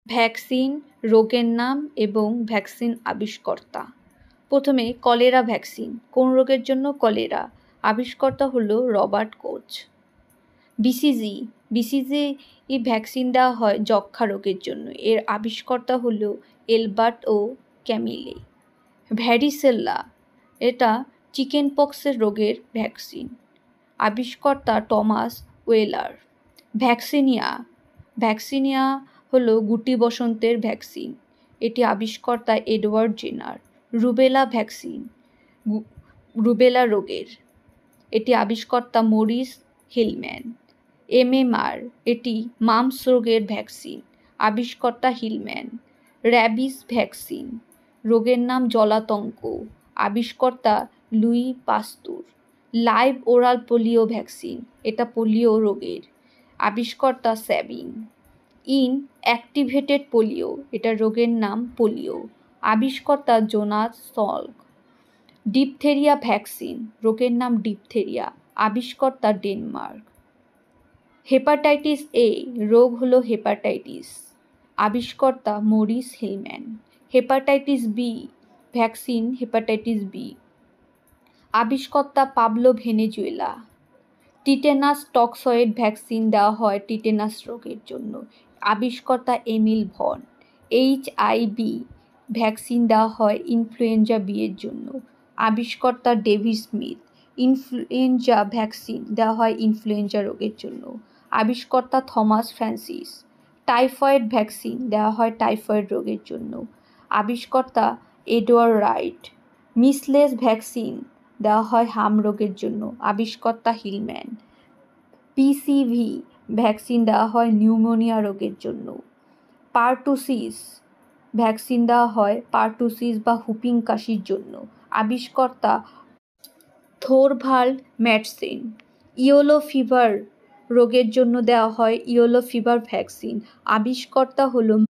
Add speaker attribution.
Speaker 1: Vaccine, রোগের নাম এবং ভ্যাকসিন আবিষ্কর্তা। প্রথমে কলেরা ভ্যাকসিন। কোন রোগের জন্য কলেরা? আবিষ্কর্তা হলো রবার্ট কোচ। বিসিজি ভ্যাকসিন দেওয়া হয় যক্ষ্মা রোগের জন্য। এর আবিষ্কর্তা হলো এলবার্ট ও ক্যামিলে। ভ্যারিসেল্লা, এটা চিকেন পক্সের রোগের ভ্যাকসিন। আবিষ্কর্তা টমাস ওয়েলার। ভ্যাকসিনিয়া হলো গুটি বসন্তের ভ্যাকসিন। এটি আবিষ্কর্তা Edward Jenner. Rubella vaccine, rubella রোগের। এটি আবিষ্কর্তা মরিস হিলম্যান। এমএমআর, এটি মাম্পস রোগের ভ্যাকসিন। আবিষ্কর্তা হিলম্যান। র্যাবিস ভ্যাকসিন, রোগের নাম জলাতঙ্ক। আবিষ্কর্তা Louis Pasteur. Live oral polio vaccine, এটা পোলিও রোগের। আবিষ্কর্তা স্যাবিন। অ্যাক্টিভেটেড পোলিও, এটা রোগের নাম পোলিও। আবিষ্কর্তা জোনাস সল্ক। ডিপথেরিয়া ভ্যাকসিন, রোগের নাম ডিপথেরিয়া। আবিষ্কর্তা ডেনমার্ক। হেপাটাইটিস এ, রোগ হলো hepatitis. আবিষ্কর্তা Maurice Hilleman. Hepatitis B vaccine, hepatitis B. আবিষ্কর্তা Pablo Venezuela. Tetanus toxoid vaccine দেওয়া হয় টিটেনাস রোগের জন্য। আবিষ্কর্তা এমিল ভন। HIV ভ্যাকসিন দেওয়া হয় ইনফ্লুয়েঞ্জা বি এর জন্য। আবিষ্কর্তা ডেভিড স্মিথ। ইনফ্লুয়েঞ্জা ভ্যাকসিন দেওয়া হয় ইনফ্লুয়েঞ্জা রোগের জন্য। আবিষ্কর্তা থমাস ফ্রান্সিস। টাইফয়েড ভ্যাকসিন দেওয়া হয় টাইফয়েড রোগের জন্য। আবিষ্কর্তা এডওয়ার্ড রাইট। মিসলেস ভ্যাকসিন দেওয়া হয় হাম রোগের জন্য। আবিষ্কর্তা হিলম্যান। PCV ভ্যাকসিন দেওয়া হয় নিউমোনিয়া রোগের জন্য। পারটুসিস ভ্যাকসিন দেওয়া হয় পারটুসিস বা হুপিং কাশির জন্য। আবিষ্কর্তা থোরভাল্ড ম্যাটসেন। ইয়েলো ফিভার রোগের জন্য দেওয়া হয় ইয়েলো ফিভার ভ্যাকসিন। আবিষ্কর্তা হলো